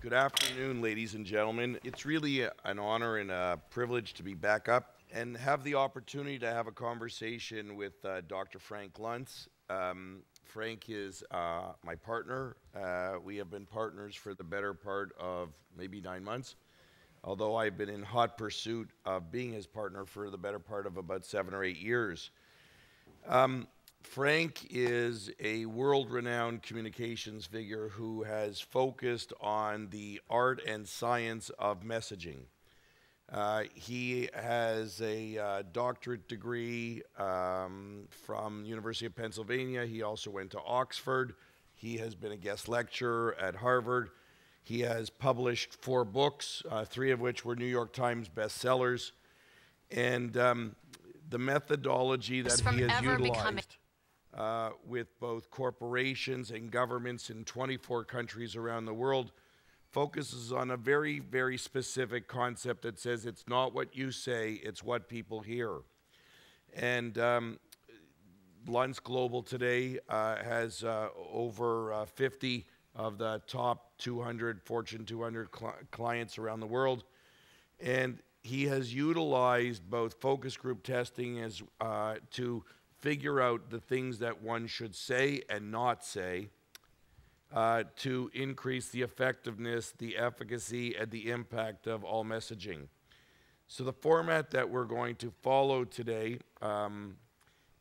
Good afternoon, ladies and gentlemen. It's really an honor and a privilege to be back up and have the opportunity to have a conversation with Dr. Frank Luntz. Frank is my partner. We have been partners for the better part of maybe 9 months, although I've been in hot pursuit of being his partner for the better part of about 7 or 8 years. Frank is a world-renowned communications figure who has focused on the art and science of messaging. He has a doctorate degree from University of Pennsylvania. He also went to Oxford. He has been a guest lecturer at Harvard. He has published 4 books, 3 of which were New York Times bestsellers. And the methodology that he has utilized with both corporations and governments in 24 countries around the world focuses on a very, very specific concept that says it's not what you say, it's what people hear. And Luntz Global today has over 50 of the top 200 Fortune 200 clients around the world. And he has utilized both focus group testing as to figure out the things that one should say and not say to increase the effectiveness, the efficacy, and the impact of all messaging. So the format that we're going to follow today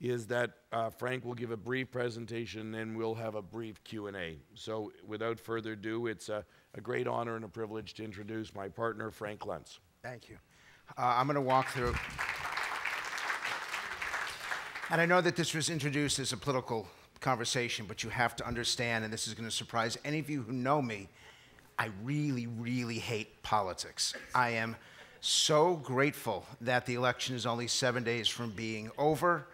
is that Frank will give a brief presentation and we'll have a brief Q&A. So without further ado, it's a great honor and a privilege to introduce my partner, Frank Luntz. Thank you. I'm going to walk through. And I know that this was introduced as a political conversation, but you have to understand, and this is going to surprise any of you who know me, I really, really hate politics. I am so grateful that the election is only 7 days from being over.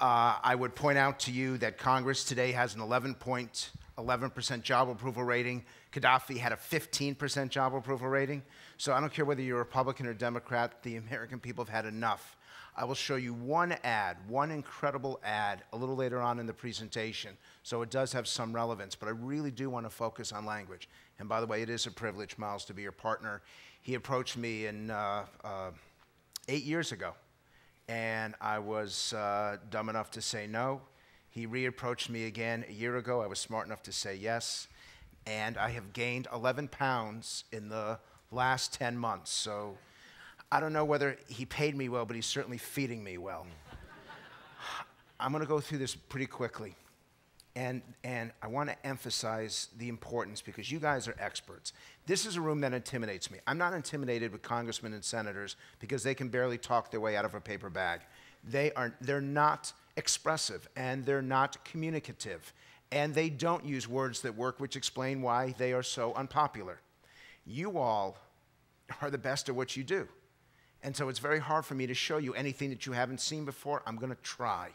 I would point out to you that Congress today has an 11% job approval rating. Gaddafi had a 15% job approval rating. So I don't care whether you're a Republican or Democrat, the American people have had enough. I will show you one ad, one incredible ad, a little later on in the presentation. So it does have some relevance, but I really do want to focus on language. And by the way, it is a privilege, Miles, to be your partner. He approached me 8 years ago, and I was dumb enough to say no. He reapproached me again a year ago. I was smart enough to say yes. And I have gained 11 pounds in the last 10 months. So I don't know whether he paid me well, but he's certainly feeding me well. I'm going to go through this pretty quickly. And I want to emphasize the importance because you guys are experts. This is a room that intimidates me. I'm not intimidated with congressmen and senators because they can barely talk their way out of a paper bag. They're not expressive and they're not communicative. And they don't use words that work, which explain why they are so unpopular. You all are the best at what you do. And so it's very hard for me to show you anything that you haven't seen before. I'm going to try.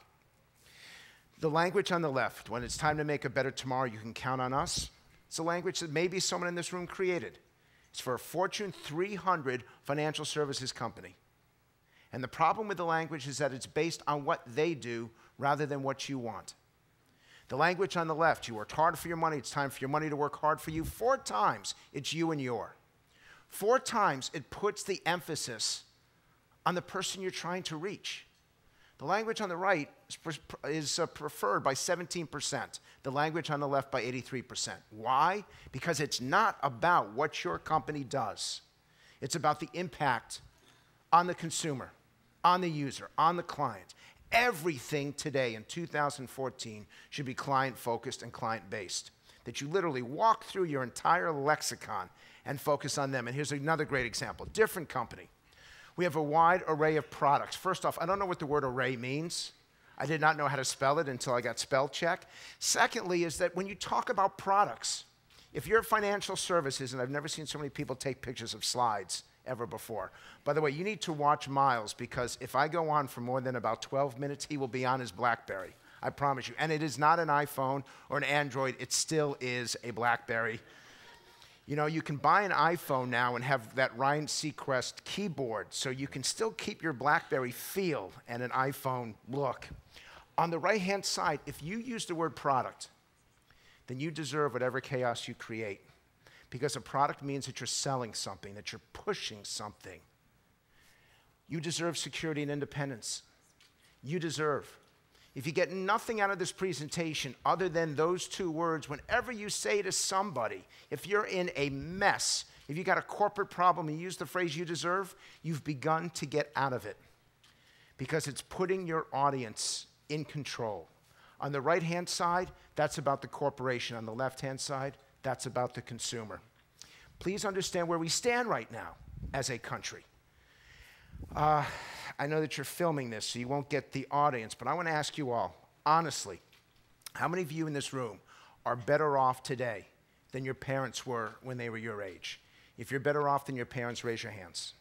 The language on the left, when it's time to make a better tomorrow, you can count on us. It's a language that maybe someone in this room created. It's for a Fortune 300 financial services company. And the problem with the language is that it's based on what they do rather than what you want. The language on the left, you worked hard for your money, it's time for your money to work hard for you. 4 times, it's you and your. 4 times, it puts the emphasis on the person you're trying to reach. The language on the right is preferred by 17%. The language on the left by 83%. Why? Because it's not about what your company does. It's about the impact on the consumer, on the user, on the client. Everything today in 2014 should be client-focused and client-based. That you literally walk through your entire lexicon and focus on them. And here's another great example. Different company. We have a wide array of products. First off, I don't know what the word array means. I did not know how to spell it until I got spell check. Secondly is that when you talk about products, if you're financial services, and I've never seen so many people take pictures of slides ever before. By the way, you need to watch Miles because if I go on for more than about 12 minutes, he will be on his BlackBerry. I promise you. And it is not an iPhone or an Android. It still is a BlackBerry. You know, you can buy an iPhone now and have that Ryan Seacrest keyboard, so you can still keep your BlackBerry feel and an iPhone look. On the right-hand side, if you use the word product, then you deserve whatever chaos you create. Because a product means that you're selling something, that you're pushing something. You deserve security and independence. You deserve. If you get nothing out of this presentation other than those two words, whenever you say to somebody, if you're in a mess, if you got a corporate problem and you use the phrase you deserve, you've begun to get out of it. Because it's putting your audience in control. On the right-hand side, that's about the corporation. On the left-hand side, that's about the consumer. Please understand where we stand right now as a country. I know that you're filming this, so you won't get the audience, but I want to ask you all, honestly, how many of you in this room are better off today than your parents were when they were your age? If you're better off than your parents, raise your hands.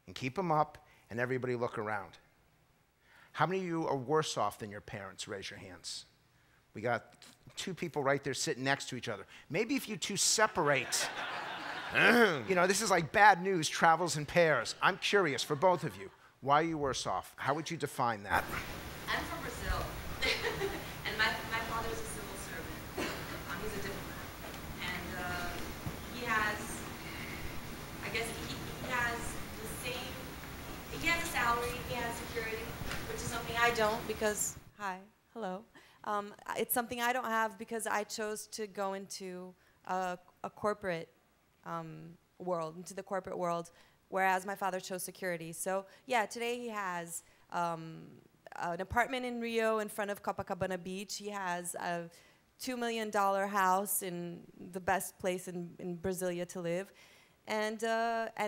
And keep them up, and everybody look around. How many of you are worse off than your parents? Raise your hands. We got two people right there sitting next to each other. Maybe if you two separate, you know, this is like bad news travels in pairs. I'm curious, for both of you, why are you worse off? How would you define that? I'm from Brazil, and my father is a civil servant. He's a diplomat, and he has, I guess, he has the same, he has a salary, he has security, which is something I don't because, hi, hello. It's something I don't have because I chose to go into a corporate world, into the corporate world, whereas my father chose security. So yeah, today he has an apartment in Rio in front of Copacabana Beach. He has a $2 million house in the best place in Brasilia to live, and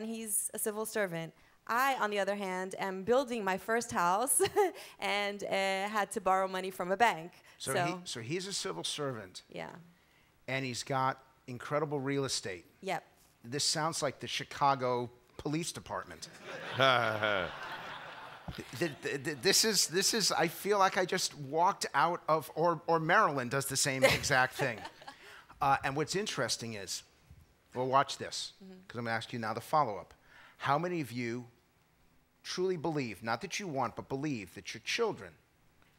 he's a civil servant. I, on the other hand, am building my first house and had to borrow money from a bank. So he's a civil servant. Yeah. And he's got incredible real estate. Yep. This sounds like the Chicago Police Department. This is, I feel like I just walked out of, or Maryland does the same exact thing. And what's interesting is, well, watch this, because I'm going to ask you now the follow-up. How many of you truly believe, not that you want, but believe that your children,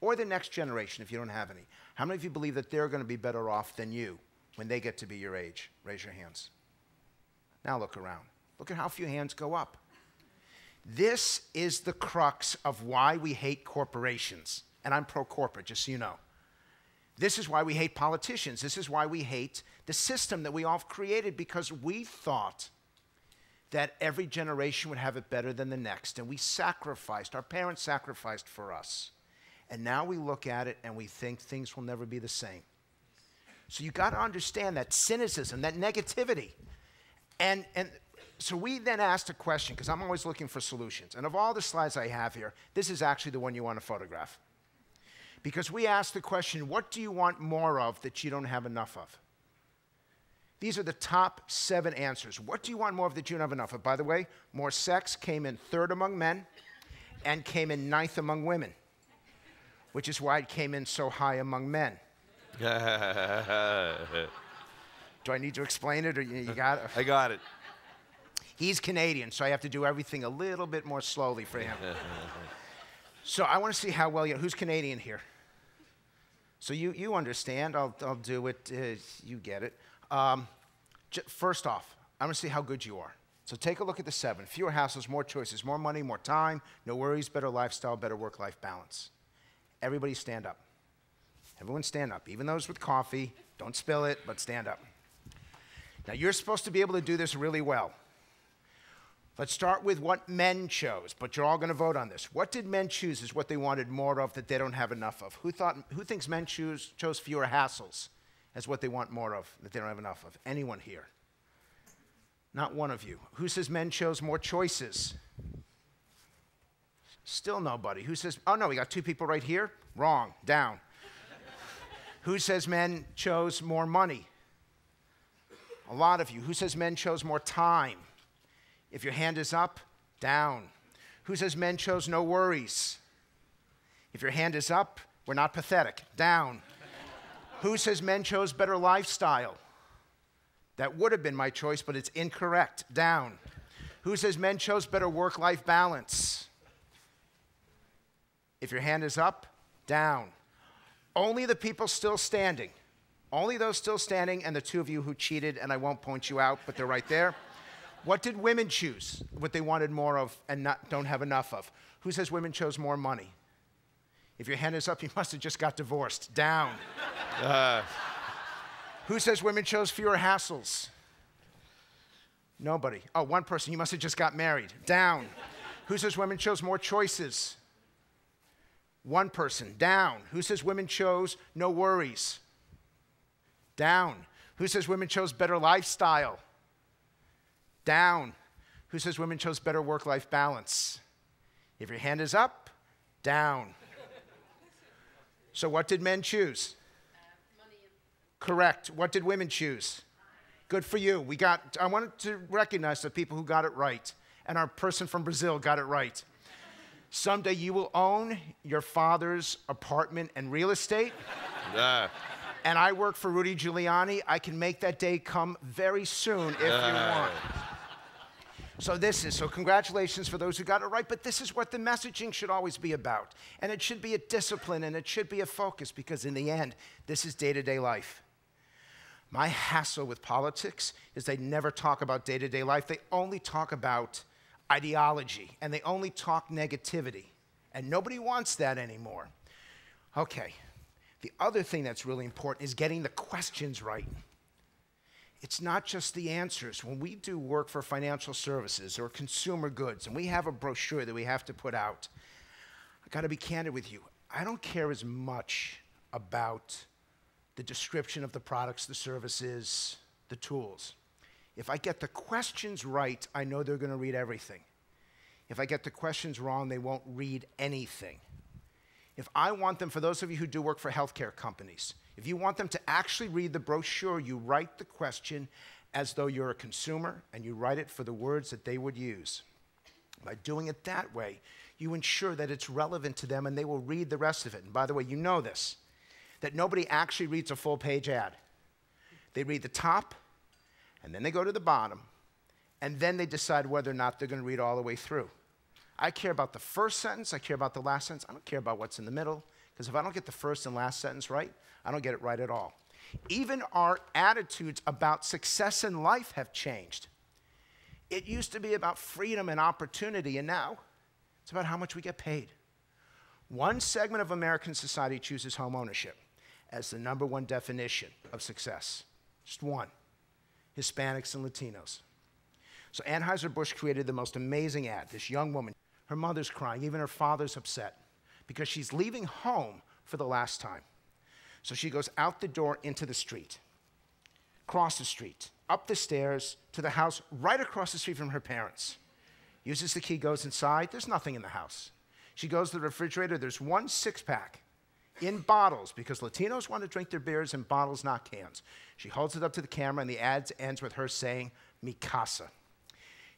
or the next generation if you don't have any, how many of you believe that they're going to be better off than you when they get to be your age? Raise your hands. Now look around. Look at how few hands go up. This is the crux of why we hate corporations. And I'm pro-corporate, just so you know. This is why we hate politicians. This is why we hate the system that we all created, because we thought that every generation would have it better than the next. And we sacrificed, our parents sacrificed for us. And now we look at it and we think things will never be the same. So you got to understand that cynicism, that negativity. And so we then asked a question, because I'm always looking for solutions. And of all the slides I have here, this is actually the one you want to photograph. Because we asked the question, what do you want more of that you don't have enough of? These are the top 7 answers. What do you want more of that you don't have enough of? By the way, more sex came in 3rd among men and came in 9th among women, which is why it came in so high among men. Do I need to explain it, or you got it? I got it. He's Canadian, so I have to do everything a little bit more slowly for him. So I want to see how well you, who's Canadian here? So you understand, I'll do it, you get it. First off, I want to see how good you are. So take a look at the 7. Fewer hassles, more choices, more money, more time, no worries, better lifestyle, better work-life balance. Everybody stand up. Everyone stand up. Even those with coffee, don't spill it, but stand up. Now you're supposed to be able to do this really well. Let's start with what men chose, but you're all going to vote on this. What did men choose is what they wanted more of that they don't have enough of? Who thinks men chose fewer hassles as what they want more of that they don't have enough of? Anyone here? Not one of you. Who says men chose more choices? Still nobody. Who says, oh no, we got 2 people right here? Wrong, down. Who says men chose more money? A lot of you. Who says men chose more time? If your hand is up, down. Who says men chose no worries? If your hand is up, we're not pathetic, down. Who says men chose better lifestyle? That would have been my choice, but it's incorrect, down. Who says men chose better work-life balance? If your hand is up, down. Only the people still standing Only those still standing and the two of you who cheated, and I won't point you out, but they're right there. What did women choose? What they wanted more of and don't have enough of. Who says women chose more money? If your hand is up, you must have just got divorced. Down. Who says women chose fewer hassles? Nobody. Oh, one person. You must have just got married. Down. Who says women chose more choices? One person. Down. Who says women chose no worries? Down. Who says women chose better lifestyle? Down. Who says women chose better work-life balance? If your hand is up, down. So what did men choose? Money. Correct. What did women choose? Good for you. I wanted to recognize the people who got it right. And our person from Brazil got it right. Someday you will own your father's apartment and real estate. And I work for Rudy Giuliani. I can make that day come very soon if you want. So congratulations for those who got it right, but this is what the messaging should always be about. And it should be a discipline and it should be a focus because in the end, this is day-to-day life. My hassle with politics is they never talk about day-to-day life. They only talk about ideology and they only talk negativity. And nobody wants that anymore. Okay, the other thing that's really important is getting the questions right. It's not just the answers. When we do work for financial services or consumer goods, and we have a brochure that we have to put out, I gotta be candid with you. I don't care as much about the description of the products, the services, the tools. If I get the questions right, I know they're gonna read everything. If I get the questions wrong, they won't read anything. If I want them, for those of you who do work for healthcare companies, if you want them to actually read the brochure, you write the question as though you're a consumer, and you write it for the words that they would use. By doing it that way, you ensure that it's relevant to them, and they will read the rest of it. And by the way, you know this, that nobody actually reads a full-page ad. They read the top, and then they go to the bottom, and then they decide whether or not they're going to read all the way through. I care about the first sentence, I care about the last sentence, I don't care about what's in the middle, because if I don't get the first and last sentence right, I don't get it right at all. Even our attitudes about success in life have changed. It used to be about freedom and opportunity, and now it's about how much we get paid. One segment of American society chooses home ownership as the #1 definition of success. Just one. Hispanics and Latinos. So Anheuser-Busch created the most amazing ad. This young woman, her mother's crying, even her father's upset, because she's leaving home for the last time. So she goes out the door into the street, across the street, up the stairs to the house right across the street from her parents. Uses the key, goes inside, there's nothing in the house. She goes to the refrigerator, there's one six-pack in bottles, because Latinos want to drink their beers in bottles, not cans. She holds it up to the camera, and the ad ends with her saying, "Mi casa."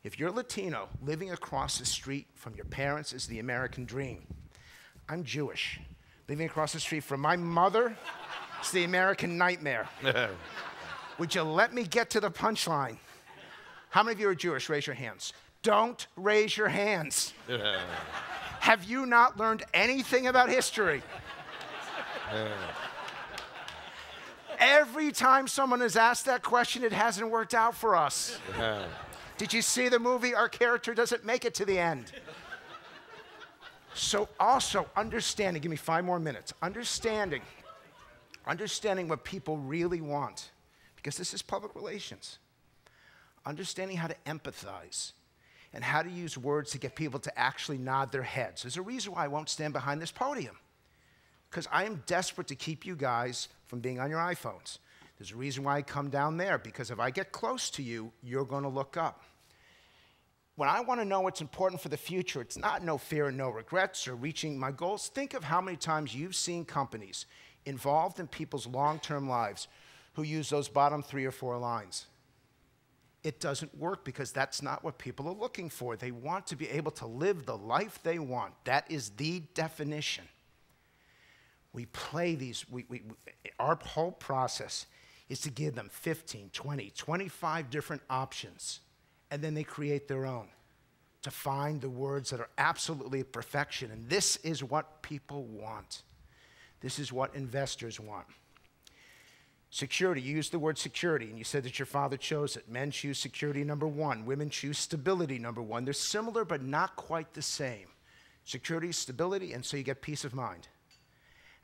If you're Latino, living across the street from your parents is the American dream. I'm Jewish. Living across the street from my mother is the American nightmare. Would you let me get to the punchline? How many of you are Jewish? Raise your hands. Don't raise your hands. Have you not learned anything about history? Every time someone has asked that question, it hasn't worked out for us. Did you see the movie? Our character doesn't make it to the end. So also understanding, give me 5 more minutes, understanding what people really want, because this is public relations. Understanding how to empathize and how to use words to get people to actually nod their heads. There's a reason why I won't stand behind this podium, because I am desperate to keep you guys from being on your iPhones. There's a reason why I come down there, because if I get close to you, you're going to look up. When I want to know what's important for the future, it's not no fear and no regrets or reaching my goals. Think of how many times you've seen companies involved in people's long-term lives who use those bottom 3 or 4 lines. It doesn't work because that's not what people are looking for. They want to be able to live the life they want. That is the definition. We play these, our whole process is to give them 15, 20, 25 different options, and then they create their own to find the words that are absolutely perfection. And this is what people want. This is what investors want. Security, you used the word security, and you said that your father chose it. Men choose security number one. Women choose stability number one. They're similar, but not quite the same. Security, stability, and so you get peace of mind.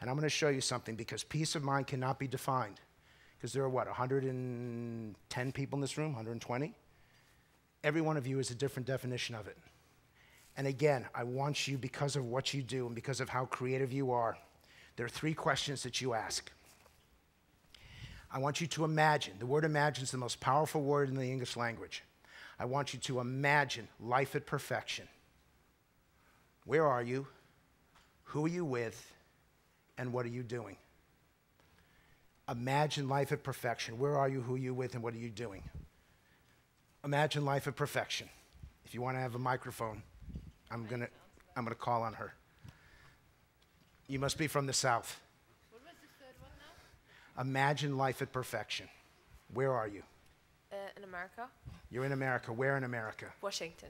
And I'm going to show you something, because peace of mind cannot be defined. Because there are, what, 110 people in this room, 120? Every one of you is a different definition of it. And again, I want you, because of what you do and because of how creative you are, there are 3 questions that you ask. I want you to imagine. The word imagine is the most powerful word in the English language. I want you to imagine life at perfection. Where are you? Who are you with? And what are you doing? Imagine life at perfection. Where are you? Who are you with? And what are you doing? Imagine life at perfection. If you want to have a microphone, I'm gonna call on her. You must be from the South. What was the third one now? Imagine life at perfection. Where are you? In America. You're in America. Where in America? Washington.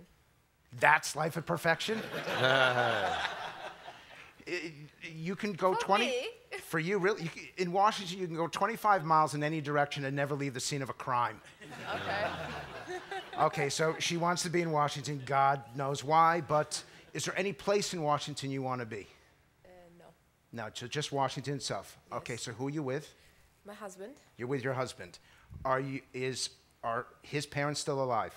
That's life at perfection? You can go For 20... me. For you, really? In Washington, you can go 25 miles in any direction and never leave the scene of a crime. Okay. Okay, so she wants to be in Washington. God knows why, but is there any place in Washington you want to be? No. No, so just Washington itself. Yes. Okay, so who are you with? My husband. You're with your husband. Are his parents still alive?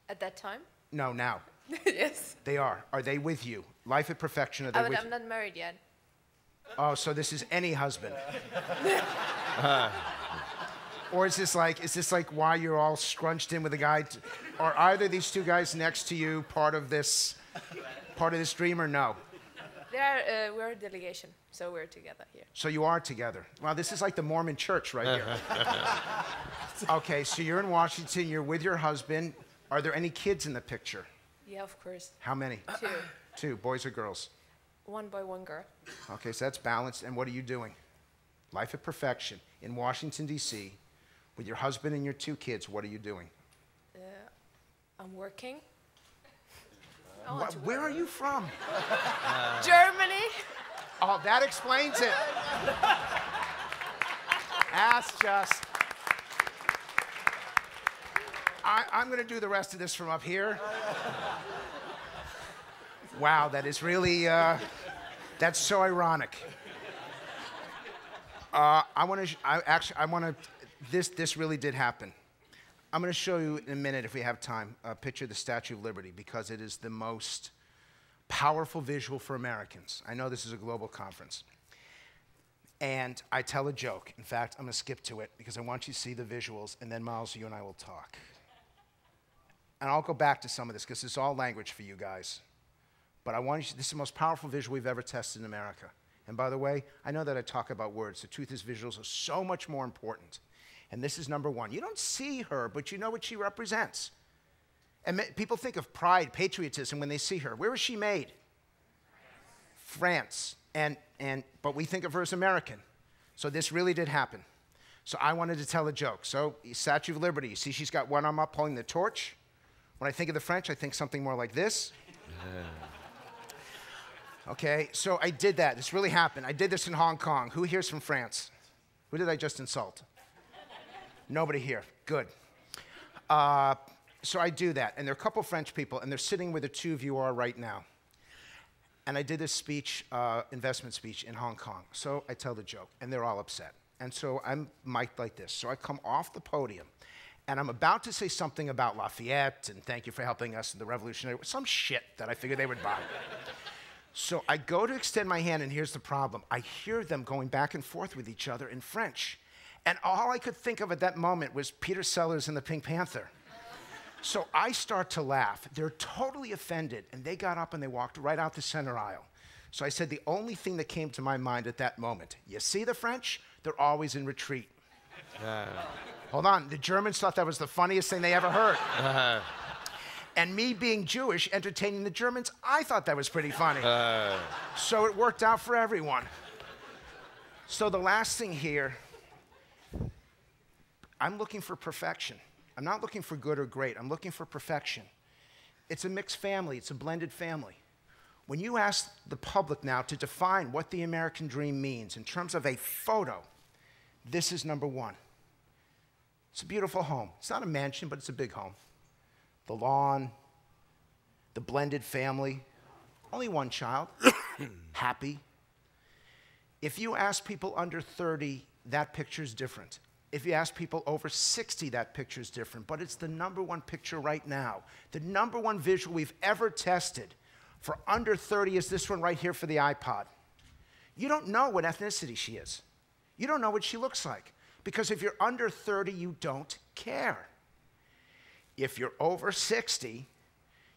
At that time? No, now. Yes. They are. Are they with you? Life at perfection, are they with I'm not married yet. Oh, so this is any husband. Or is this like why you're all scrunched in with a guy? Are either these 2 guys next to you part of this dream or no? We're a delegation, so we're together here. So you are together. Wow, this is like the Mormon church right here. Okay, so you're in Washington, you're with your husband. Are there any kids in the picture? Yeah, of course. How many? 2. 2, boys or girls? 1 boy, 1 girl. Okay, so that's balanced. And what are you doing? Life at perfection in Washington, D.C., with your husband and your 2 kids. What are you doing? I'm working. Where are you from? Germany. Oh, that explains it. That's just... I'm going to do the rest of this from up here. Wow, that is really... that's so ironic. This really did happen. I'm going to show you in a minute, if we have time, a picture of the Statue of Liberty, because it is the most powerful visual for Americans. I know this is a global conference. And I tell a joke. In fact, I'm going to skip to it, because I want you to see the visuals, and then, Miles, you and I will talk. And I'll go back to some of this, because it's all language for you guys. But I want you, this is the most powerful visual we've ever tested in America. And by the way, I know that I talk about words. The truth is, visuals are so much more important. And this is number 1. You don't see her, but you know what she represents. And people think of pride, patriotism when they see her. Where was she made? France. But we think of her as American. So this really did happen. So I wanted to tell a joke. So, Statue of Liberty. You see she's got one arm up holding the torch. When I think of the French, I think something more like this. Okay, so I did that. This really happened. I did this in Hong Kong. Who here's from France? Who did I just insult? Nobody here. Good. So I do that. And there are a couple French people, and they're sitting where the 2 of you are right now. And I did this speech, investment speech in Hong Kong. So I tell the joke, and they're all upset. And so I'm mic'd like this. So I come off the podium, and I'm about to say something about Lafayette, and thank you for helping us in the Revolutionary War, some shit that I figured they would buy. So I go to extend my hand, and here's the problem. I hear them going back and forth with each other in French. And all I could think of at that moment was Peter Sellers and the Pink Panther. So I start to laugh. They're totally offended, and they got up and they walked right out the center aisle. So I said the only thing that came to my mind at that moment, you see the French? They're always in retreat. Hold on, the Germans thought that was the funniest thing they ever heard. And me being Jewish, entertaining the Germans, I thought that was pretty funny. So it worked out for everyone. So the last thing here, I'm looking for perfection. I'm not looking for good or great. I'm looking for perfection. It's a mixed family. It's a blended family. When you ask the public now to define what the American dream means in terms of a photo, This is number one. It's a beautiful home. It's not a mansion, but it's a big home. The lawn, the blended family, only one child, happy. If you ask people under 30, that picture's different. If you ask people over 60, that picture's different. But it's the number one picture right now. The number one visual we've ever tested for under 30 is this one right here for the iPod. You don't know what ethnicity she is. You don't know what she looks like. Because if you're under 30, you don't care. If you're over 60,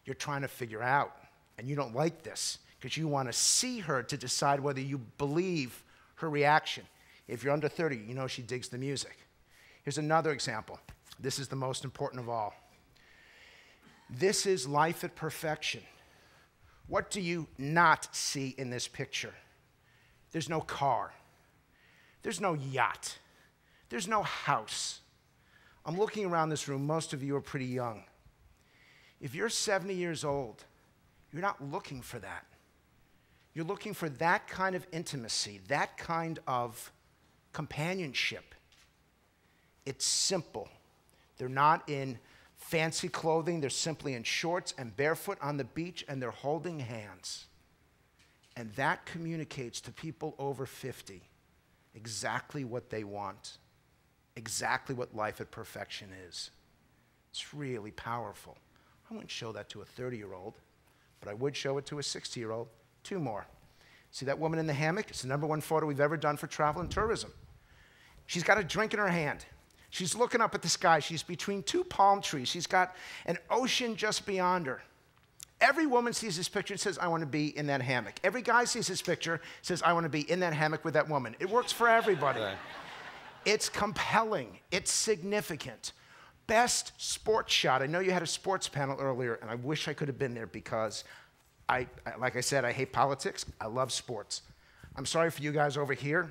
you're trying to figure out, and you don't like this, because you want to see her to decide whether you believe her reaction. If you're under 30, you know she digs the music. Here's another example. This is the most important of all. This is life at perfection. What do you not see in this picture? There's no car. There's no yacht. There's no house. I'm looking around this room. Most of you are pretty young. If you're 70 years old, you're not looking for that. You're looking for that kind of intimacy, that kind of companionship. It's simple. They're not in fancy clothing. They're simply in shorts and barefoot on the beach, and they're holding hands. And that communicates to people over 50 exactly what they want, exactly what life at perfection is. It's really powerful. I wouldn't show that to a 30-year-old, but I would show it to a 60-year-old. Two more. See that woman in the hammock? It's the number one photo we've ever done for travel and tourism. She's got a drink in her hand. She's looking up at the sky. She's between two palm trees. She's got an ocean just beyond her. Every woman sees this picture and says, I want to be in that hammock. Every guy sees this picture, says, I want to be in that hammock with that woman. It works for everybody. Right. It's compelling. It's significant. Best sports shot. I know you had a sports panel earlier, and I wish I could have been there because like I said, I hate politics. I love sports. I'm sorry for you guys over here.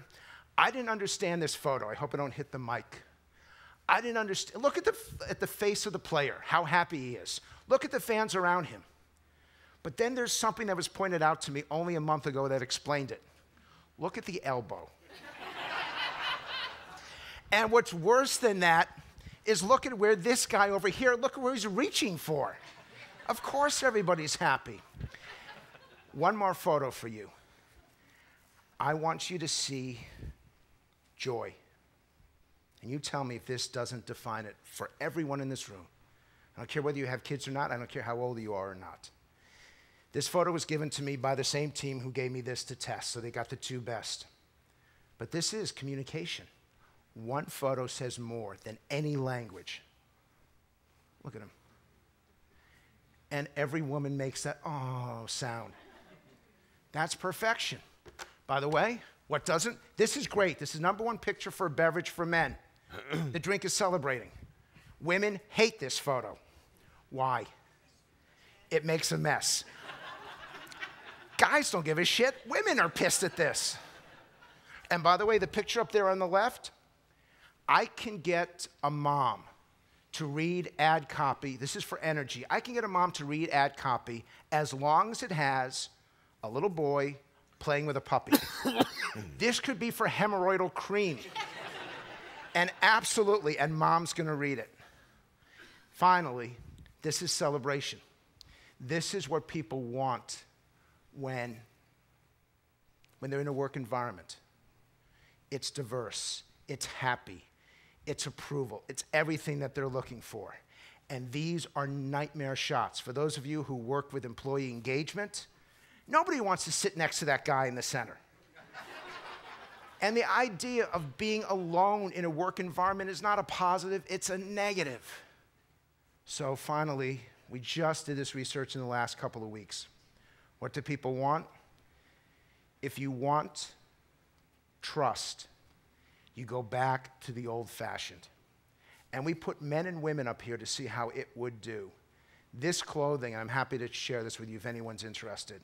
I didn't understand this photo. I hope I don't hit the mic. I didn't understand. Look at the face of the player, how happy he is. Look at the fans around him. But then there's something that was pointed out to me only a month ago that explained it. Look at the elbow. And what's worse than that is look at where this guy over here, look at where he's reaching for. Of course everybody's happy. One more photo for you. I want you to see joy. And you tell me if this doesn't define it for everyone in this room. I don't care whether you have kids or not. I don't care how old you are or not. This photo was given to me by the same team who gave me this to test, so they got the two best. But this is communication. One photo says more than any language. Look at him. And every woman makes that oh sound. That's perfection. By the way, what doesn't? This is great. This is number one picture for a beverage for men. The drink is celebrating. Women hate this photo. Why? It makes a mess. Guys don't give a shit. Women are pissed at this. And by the way, the picture up there on the left, I can get a mom to read ad copy. This is for energy. I can get a mom to read ad copy as long as it has a little boy playing with a puppy. This could be for hemorrhoidal cream. And absolutely, and mom's going to read it. Finally, this is celebration. This is what people want when they're in a work environment. It's diverse. It's happy. It's approval. It's everything that they're looking for. And these are nightmare shots. For those of you who work with employee engagement, nobody wants to sit next to that guy in the center. And the idea of being alone in a work environment is not a positive, it's a negative. So finally, we just did this research in the last couple of weeks. What do people want? If you want trust, you go back to the old-fashioned. And we put men and women up here to see how it would do. This clothing, I'm happy to share this with you if anyone's interested.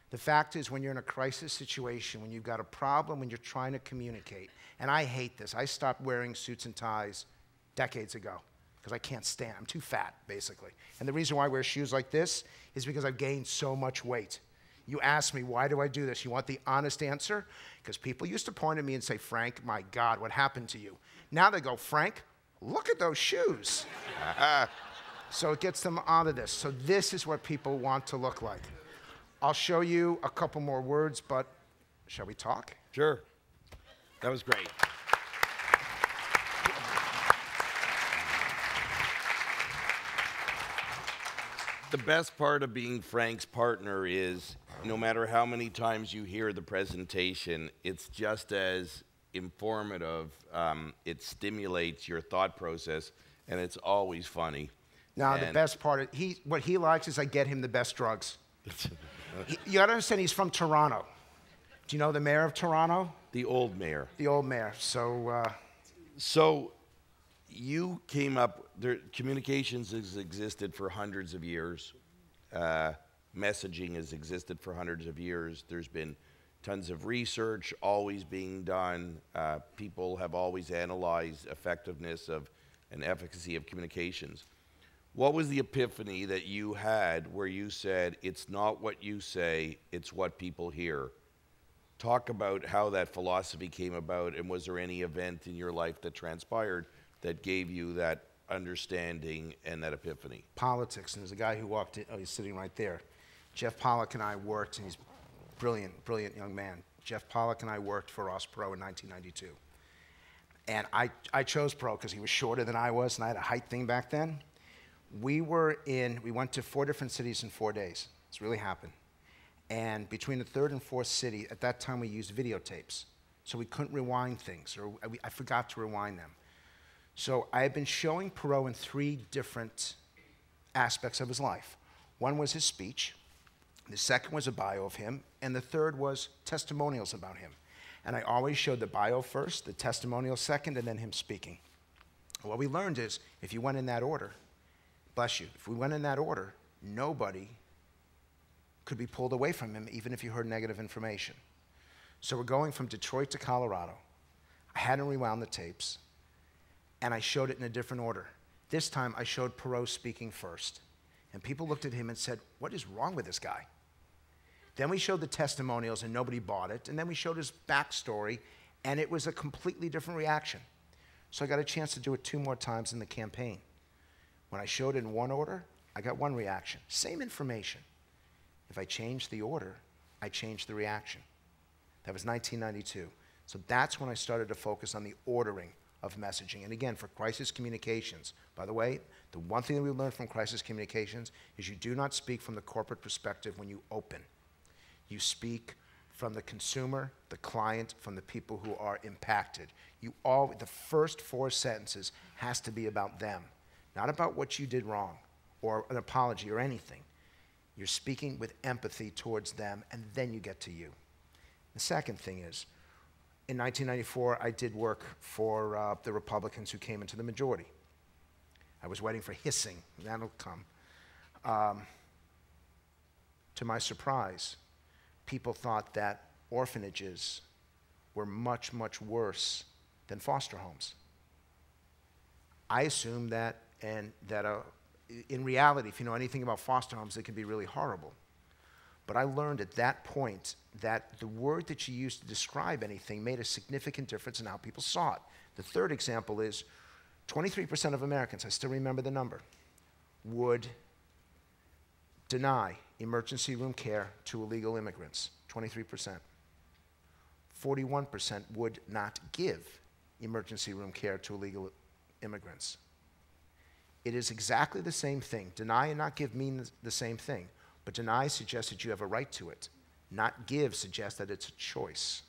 The fact is, when you're in a crisis situation, when you've got a problem, when you're trying to communicate, and I hate this. I stopped wearing suits and ties decades ago because I can't stand. I'm too fat, basically. And the reason why I wear shoes like this is because I've gained so much weight. You ask me, why do I do this? You want the honest answer? Because people used to point at me and say, Frank, my God, what happened to you? Now they go, Frank, look at those shoes. So it gets them out of this. So this is what people want to look like. I'll show you a couple more words, but shall we talk? Sure. That was great. The best part of being Frank's partner is no matter how many times you hear the presentation, it's just as informative. It stimulates your thought process, and it's always funny. Now, the best part, what he likes is I get him the best drugs. You got to understand, he's from Toronto. Do you know the mayor of Toronto? The old mayor. The old mayor. So, So you came up, communications has existed for hundreds of years. Messaging has existed for hundreds of years. There's been tons of research always being done. People have always analyzed effectiveness of and efficacy of communications. What was the epiphany that you had where you said, it's not what you say, it's what people hear? Talk about how that philosophy came about, and was there any event in your life that transpired that gave you that understanding and that epiphany? Politics, and there's a guy who walked in, oh, he's sitting right there. Jeff Pollock and I worked, and he's a brilliant, brilliant young man. Jeff Pollock and I worked for Ross Perot in 1992. And I chose Perot because he was shorter than I was, and I had a height thing back then. We went to 4 different cities in 4 days. It's really happened. And between the 3rd and 4th city, at that time we used videotapes. So we couldn't rewind things, or I forgot to rewind them. So I had been showing Perot in 3 different aspects of his life. One was his speech, the second was a bio of him, and the third was testimonials about him. And I always showed the bio first, the testimonial second, and then him speaking. What we learned is, if you went in that order, bless you, if we went in that order, nobody could be pulled away from him, even if you heard negative information. So we're going from Detroit to Colorado. I hadn't rewound the tapes, and I showed it in a different order. This time, I showed Perot speaking first. And people looked at him and said, what is wrong with this guy? Then we showed the testimonials, and nobody bought it. And then we showed his backstory, and it was a completely different reaction. So I got a chance to do it 2 more times in the campaign. When I showed it in one order, I got one reaction. Same information. If I changed the order, I changed the reaction. That was 1992. So that's when I started to focus on the ordering of messaging. And again, for crisis communications, by the way, the one thing that we learned from crisis communications is you do not speak from the corporate perspective when you open. You speak from the consumer, the client, from the people who are impacted. The first 4 sentences has to be about them, not about what you did wrong or an apology or anything. You're speaking with empathy towards them, and then you get to you. The second thing is, in 1994, I did work for the Republicans who came into the majority. I was waiting for hissing, and that'll come. To my surprise, people thought that orphanages were much, much worse than foster homes. I assumed that, in reality, if you know anything about foster homes, they can be really horrible. But I learned at that point that the word that you used to describe anything made a significant difference in how people saw it. The third example is 23% of Americans, I still remember the number, would deny emergency room care to illegal immigrants, 23%. 41% would not give emergency room care to illegal immigrants. It is exactly the same thing. Deny and not give mean the same thing. But deny suggests that you have a right to it. Not give suggests that it's a choice.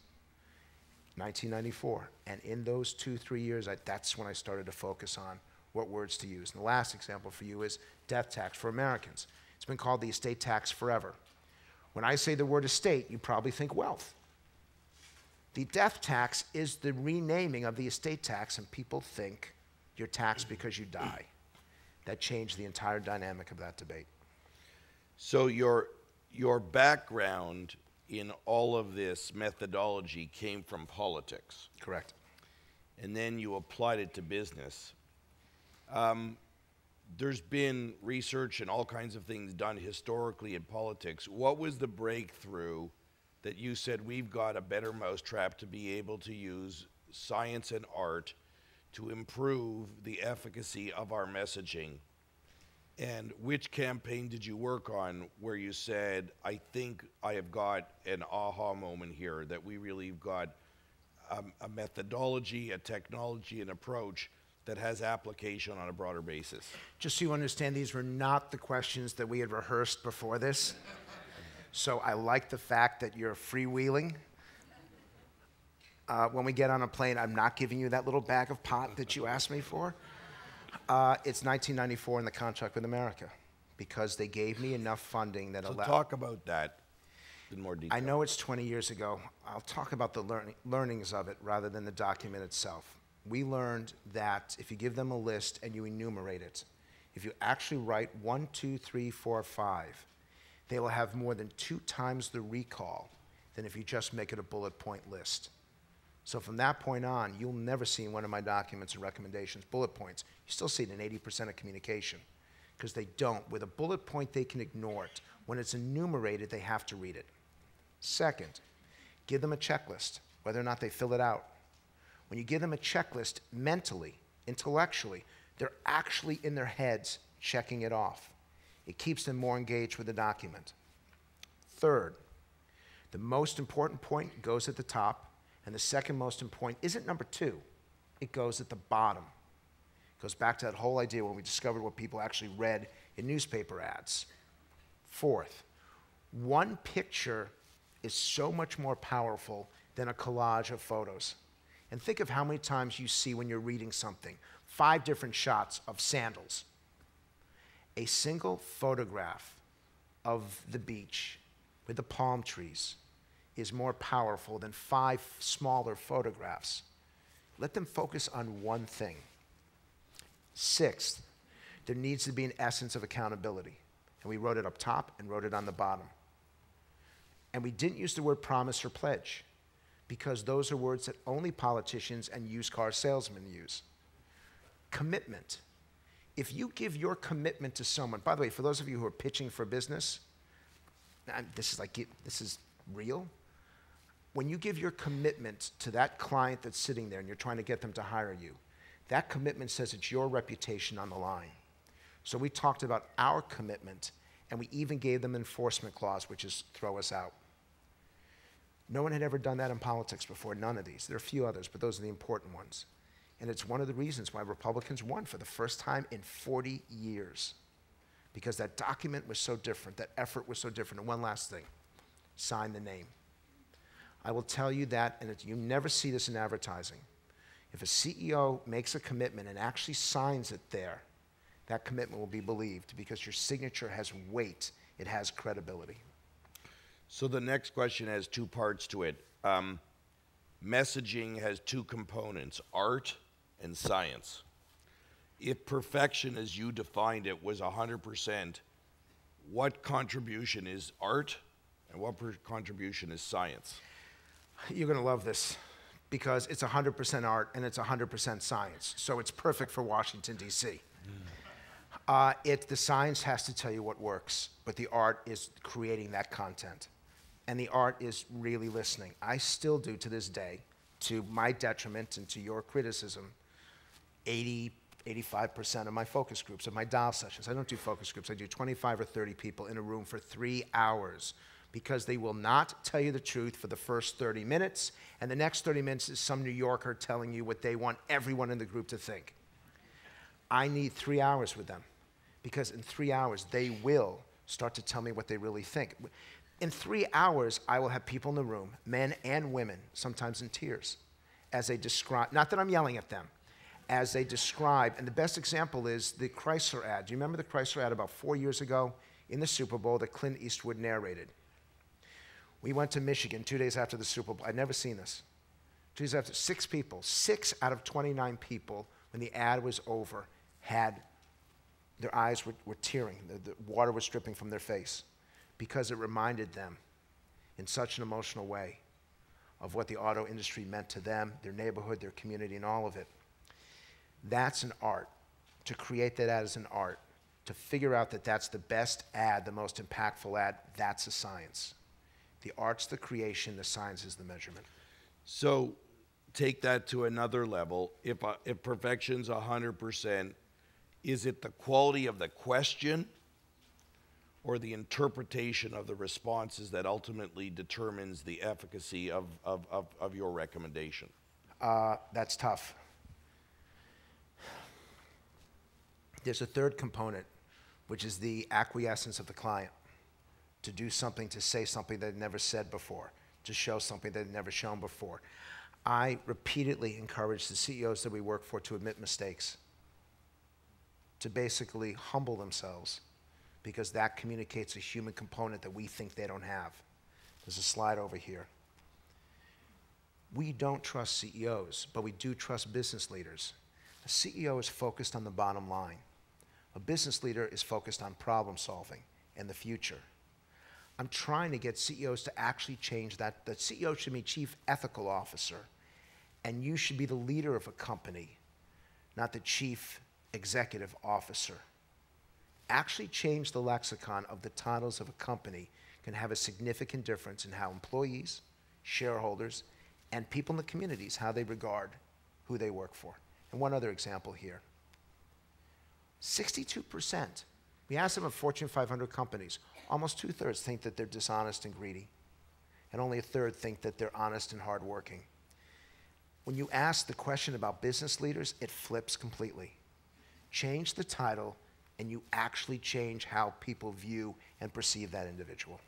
1994. And in those 2-3 years, that's when I started to focus on what words to use. And the last example for you is death tax for Americans. It's been called the estate tax forever. When I say the word estate, you probably think wealth. The death tax is the renaming of the estate tax, and people think you're taxed because you die. That changed the entire dynamic of that debate. So your background in all of this methodology came from politics. Correct. And then you applied it to business. there's been research and all kinds of things done historically in politics. What was the breakthrough that you said we've got a better mousetrap to be able to use science and art to improve the efficacy of our messaging? And which campaign did you work on where you said, I think I have got an aha moment here, that we really have got a methodology, a technology, an approach that has application on a broader basis? Just so you understand, these were not the questions that we had rehearsed before this. So I like the fact that you're freewheeling. When we get on a plane, I'm not giving you that little bag of pot that you asked me for. It's 1994 in the contract with America, because they gave me enough funding that allowed... So talk about that in more detail. I know it's 20 years ago. I'll talk about the learnings of it rather than the document itself. We learned that if you give them a list and you enumerate it, if you actually write 1, 2, 3, 4, 5, they will have more than 2 times the recall than if you just make it a bullet point list. So from that point on, you'll never see in one of my documents or recommendations bullet points. You still see it in 80% of communication, because they don't. With a bullet point, they can ignore it. When it's enumerated, they have to read it. Second, give them a checklist, whether or not they fill it out. When you give them a checklist mentally, intellectually, they're actually in their heads checking it off. It keeps them more engaged with the document. Third, the most important point goes at the top, and the second most important isn't number 2. It goes at the bottom. It goes back to that whole idea when we discovered what people actually read in newspaper ads. Fourth, one picture is so much more powerful than a collage of photos. And think of how many times you see when you're reading something, 5 different shots of sandals. A single photograph of the beach with the palm trees is more powerful than 5 smaller photographs. Let them focus on one thing. Sixth, there needs to be an essence of accountability. And we wrote it up top and wrote it on the bottom. And we didn't use the word promise or pledge, because those are words that only politicians and used car salesmen use. Commitment. If you give your commitment to someone, by the way, for those of you who are pitching for business, this is real. When you give your commitment to that client that's sitting there and you're trying to get them to hire you, that commitment says it's your reputation on the line. So we talked about our commitment, and we even gave them an enforcement clause, which is throw us out. No one had ever done that in politics before, none of these. There are a few others, but those are the important ones. And it's one of the reasons why Republicans won for the first time in 40 years, because that document was so different, that effort was so different. And one last thing, sign the name. I will tell you that, and you never see this in advertising. If a CEO makes a commitment and actually signs it there, that commitment will be believed, because your signature has weight, it has credibility. So the next question has 2 parts to it. Messaging has 2 components, art and science. If perfection as you defined it was 100%, what contribution is art and what contribution is science? You're going to love this, because it's 100% art and it's 100% science. So it's perfect for Washington, D.C. The science has to tell you what works, but the art is creating that content. And the art is really listening. I still do, to this day, to my detriment and to your criticism, 85% of my focus groups, of my dial sessions. I don't do focus groups. I do 25 or 30 people in a room for 3 hours, because they will not tell you the truth for the first 30 minutes, and the next 30 minutes is some New Yorker telling you what they want everyone in the group to think. I need 3 hours with them, because in 3 hours, they will start to tell me what they really think. In 3 hours, I will have people in the room, men and women, sometimes in tears, as they describe, not that I'm yelling at them, as they describe, and the best example is the Chrysler ad. Do you remember the Chrysler ad about 4 years ago in the Super Bowl that Clint Eastwood narrated? We went to Michigan 2 days after the Super Bowl. I'd never seen this. 2 days after, 6 people, 6 out of 29 people, when the ad was over, had their eyes were tearing. The water was dripping from their face, because it reminded them in such an emotional way of what the auto industry meant to them, their neighborhood, their community, and all of it. That's an art. to create that ad as an art, to figure out that that's the best ad, the most impactful ad, that's a science. The art's the creation, the science is the measurement. So take that to another level. If perfection's 100%, is it the quality of the question or the interpretation of the responses that ultimately determines the efficacy of your recommendation? That's tough. There's a third component, which is the acquiescence of the client to do something, to say something they've never said before, to show something they've never shown before. I repeatedly encourage the CEOs that we work for to admit mistakes, to basically humble themselves, because that communicates a human component that we think they don't have. There's a slide over here. We don't trust CEOs, but we do trust business leaders. A CEO is focused on the bottom line. A business leader is focused on problem solving and the future. I'm trying to get CEOs to actually change that. The CEO should be chief ethical officer, and you should be the leader of a company, not the chief executive officer. Actually change the lexicon of the titles of a company can have a significant difference in how employees, shareholders, and people in the communities, how they regard who they work for. And one other example here. 62%. We asked them of Fortune 500 companies. Almost 2/3 think that they're dishonest and greedy. And only 1/3 think that they're honest and hardworking. When you ask the question about business leaders, it flips completely. Change the title, and you actually change how people view and perceive that individual.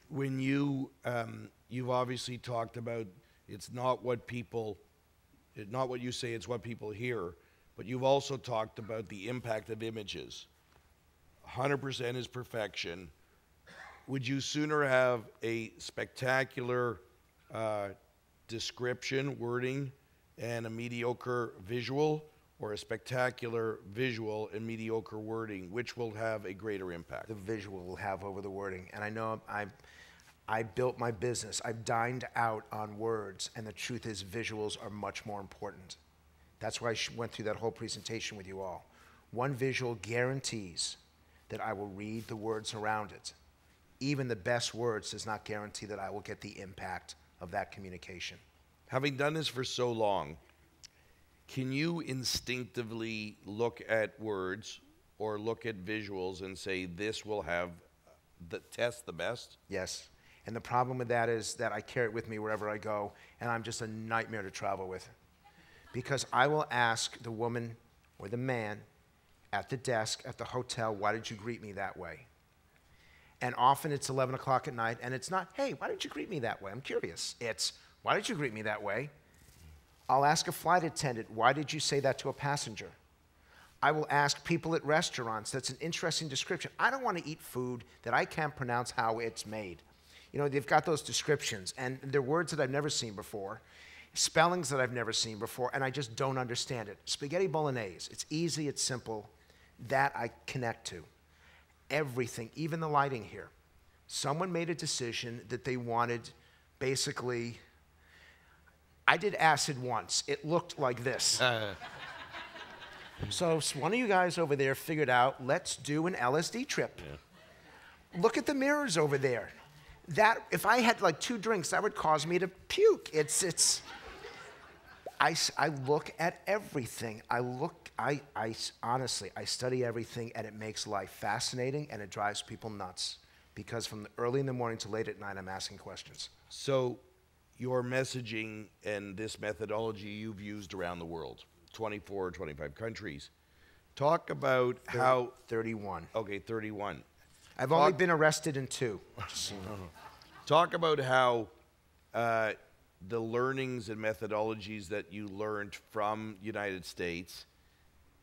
When you've obviously talked about it's not what you say, it's what people hear, but you've also talked about the impact of images. 100% is perfection. Would you sooner have a spectacular description, wording, and a mediocre visual, or a spectacular visual and mediocre wording? Which will have a greater impact? The visual will have over the wording. And I know I built my business. I've dined out on words, and the truth is visuals are much more important. That's why I went through that whole presentation with you all. One visual guarantees that I will read the words around it. Even the best words does not guarantee that I will get the impact of that communication. Having done this for so long, can you instinctively look at words or look at visuals and say this will have the test the best? Yes. And the problem with that is that I carry it with me wherever I go, and I'm just a nightmare to travel with. Because I will ask the woman or the man at the desk at the hotel, why did you greet me that way? And often it's 11 o'clock at night, and it's not, hey, why did you greet me that way? I'm curious. It's, why did you greet me that way? I'll ask a flight attendant, why did you say that to a passenger? I will ask people at restaurants, that's an interesting description. I don't want to eat food that I can't pronounce how it's made. You know, they've got those descriptions, and they're words that I've never seen before, spellings that I've never seen before, and I just don't understand it. Spaghetti bolognese, it's easy, it's simple. That I connect to. Everything, even the lighting here. Someone made a decision that they wanted, basically, I did acid once. It looked like this. So one of you guys over there figured out, let's do an LSD trip. Yeah. Look at the mirrors over there. That, if I had like 2 drinks, that would cause me to puke. I look at everything. Honestly, I study everything, and it makes life fascinating, and it drives people nuts. Because from early in the morning to late at night, I'm asking questions. So your messaging and this methodology you've used around the world, 24 or 25 countries. Talk about how... 31. Okay, 31. I've only been arrested in 2. Talk about how the learnings and methodologies that you learned from United States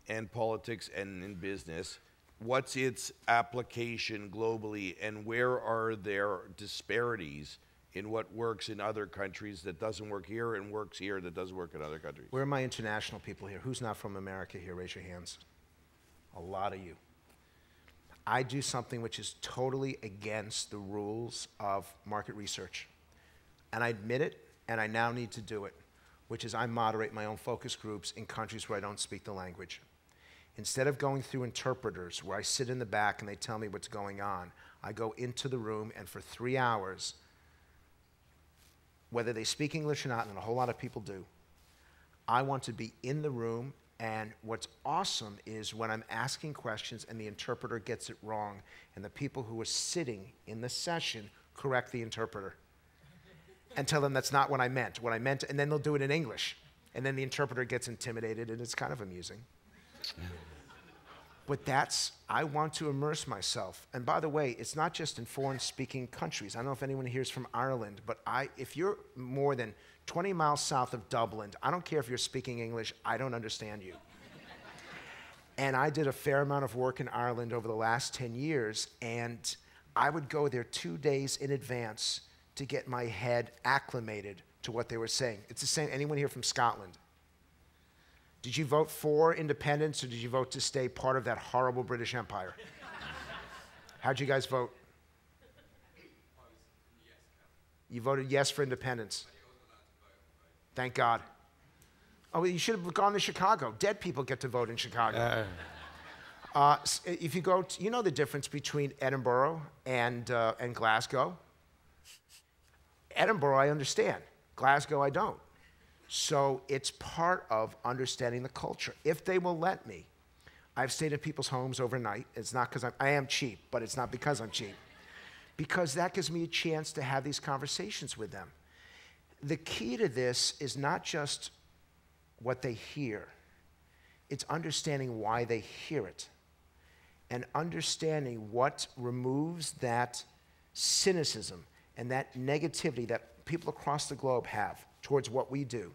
and politics and in business, what's its application globally, and where are there disparities in what works in other countries that doesn't work here and works here that doesn't work in other countries? Where are my international people here? Who's not from America here? Raise your hands. A lot of you. I do something which is totally against the rules of market research. And I admit it, and I now need to do it. which is I moderate my own focus groups in countries where I don't speak the language. Instead of going through interpreters where I sit in the back and they tell me what's going on, I go into the room and for 3 hours, whether they speak English or not, and a whole lot of people do, I want to be in the room, and what's awesome is when I'm asking questions and the interpreter gets it wrong, and the people who are sitting in the session correct the interpreter and tell them that's not what I meant, and then they'll do it in English. And then the interpreter gets intimidated, and it's kind of amusing. But I want to immerse myself. And by the way, it's not just in foreign-speaking countries. I don't know if anyone here is from Ireland, but if you're more than 20 miles south of Dublin, I don't care if you're speaking English, I don't understand you. And I did a fair amount of work in Ireland over the last 10 years, and I would go there 2 days in advance to get my head acclimated to what they were saying. It's the same, anyone here from Scotland? Did you vote for independence, or did you vote to stay part of that horrible British Empire? How'd you guys vote? You voted yes for independence. Thank God. Oh, well, you should have gone to Chicago. Dead people get to vote in Chicago. If you go, you know the difference between Edinburgh and Glasgow? Edinburgh, I understand. Glasgow, I don't. So it's part of understanding the culture. If they will let me, I've stayed in people's homes overnight. It's not because I am cheap, but it's not because I'm cheap. Because that gives me a chance to have these conversations with them. The key to this is not just what they hear. It's understanding why they hear it. And understanding what removes that cynicism and that negativity that people across the globe have towards what we do,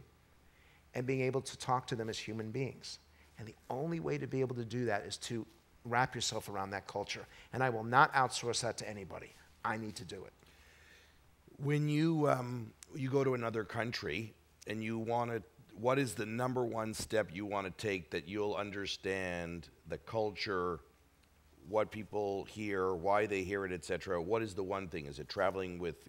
and being able to talk to them as human beings. And the only way to be able to do that is to wrap yourself around that culture. And I will not outsource that to anybody. I need to do it. When you go to another country and you want to, what is the number one step you want to take that you'll understand the culture, what people hear, why they hear it, etc.? What is the one thing? Is it traveling with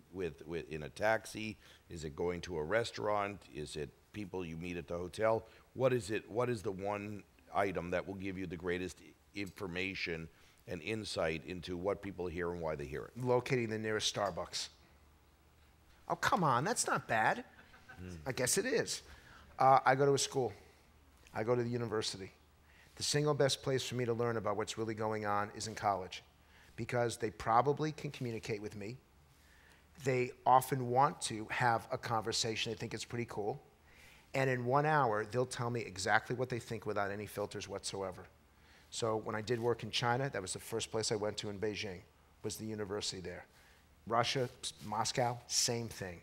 in a taxi? Is it going to a restaurant? Is it people you meet at the hotel? What is it? What is the one item that will give you the greatest information and insight into what people hear and why they hear it? Locating the nearest Starbucks. Oh, come on, that's not bad. I guess it is. I go to a school. I go to the university. The single best place for me to learn about what's really going on is in college, because they probably can communicate with me. They often want to have a conversation. They think it's pretty cool. And in 1 hour, they'll tell me exactly what they think without any filters whatsoever. So when I did work in China, that was the first place I went to in Beijing, was the university there. Russia, Moscow, same thing.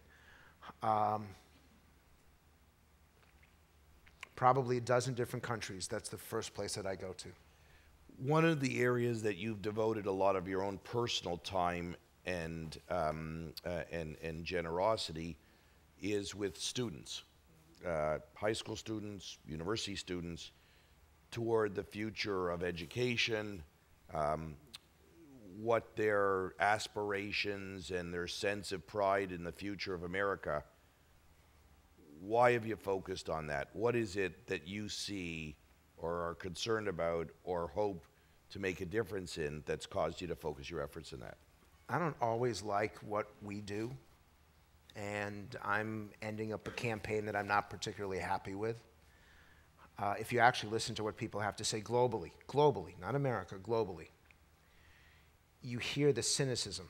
Probably a dozen different countries. That's the first place that I go to. One of the areas that you've devoted a lot of your own personal time and generosity is with students, high school students, university students, toward the future of education, what their aspirations and their sense of pride in the future of America. Why have you focused on that? What is it that you see or are concerned about or hope to make a difference in that's caused you to focus your efforts in that? I don't always like what we do, and I'm ending up a campaign that I'm not particularly happy with. If you actually listen to what people have to say globally, not America, globally, you hear the cynicism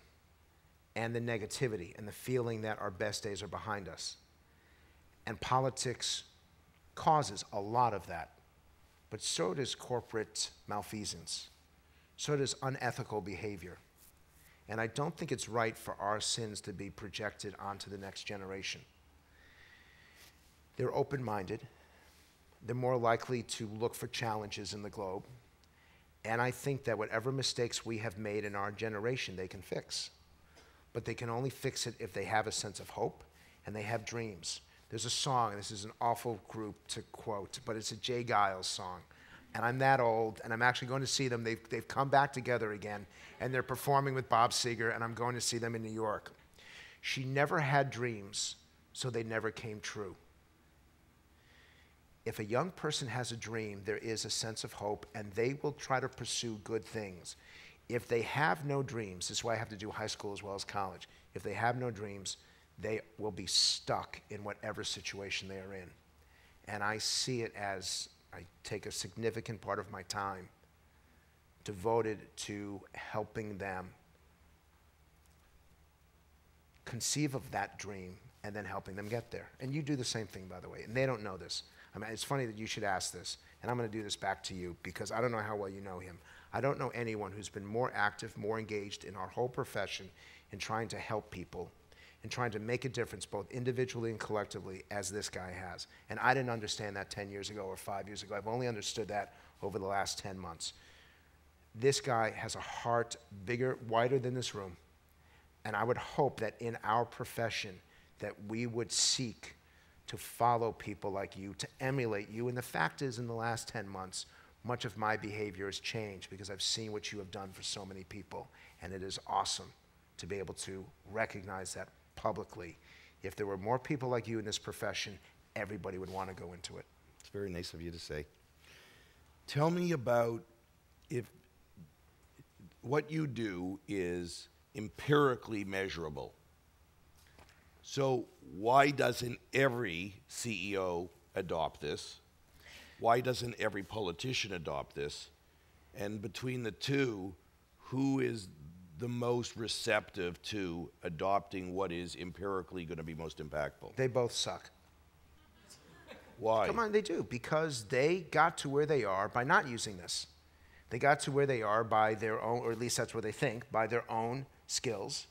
and the negativity and the feeling that our best days are behind us. And politics causes a lot of that. But so does corporate malfeasance. So does unethical behavior. And I don't think it's right for our sins to be projected onto the next generation. They're open-minded. They're more likely to look for challenges in the globe. And I think that whatever mistakes we have made in our generation, they can fix. But they can only fix it if they have a sense of hope and they have dreams. There's a song, and this is an awful group to quote, but it's a Jay Giles song. And I'm that old, and I'm actually going to see them. They've come back together again, and they're performing with Bob Seger, and I'm going to see them in New York. She never had dreams, so they never came true. if a young person has a dream, there is a sense of hope, and they will try to pursue good things. If they have no dreams, this is why I have to do high school as well as college. If they have no dreams, they will be stuck in whatever situation they are in. And I see it as I take a significant part of my time devoted to helping them conceive of that dream and then helping them get there. And you do the same thing, by the way, and they don't know this. I mean, it's funny that you should ask this, and I'm going to do this back to you because I don't know how well you know him. I don't know anyone who's been more active, more engaged in our whole profession in trying to help people and trying to make a difference both individually and collectively as this guy has. And I didn't understand that 10 years ago or 5 years ago. I've only understood that over the last 10 months. This guy has a heart bigger, wider than this room. And I would hope that in our profession that we would seek to follow people like you, to emulate you. And the fact is, in the last 10 months, much of my behavior has changed because I've seen what you have done for so many people. And it is awesome to be able to recognize that publicly. If there were more people like you in this profession, everybody would want to go into it. It's very nice of you to say. Tell me about if what you do is empirically measurable. So why doesn't every CEO adopt this? Why doesn't every politician adopt this? And between the two, who is the most receptive to adopting what is empirically going to be most impactful? They both suck. Why? Come on, they do. Because they got to where they are by not using this. They got to where they are by their own, or at least that's what they think, by their own skills.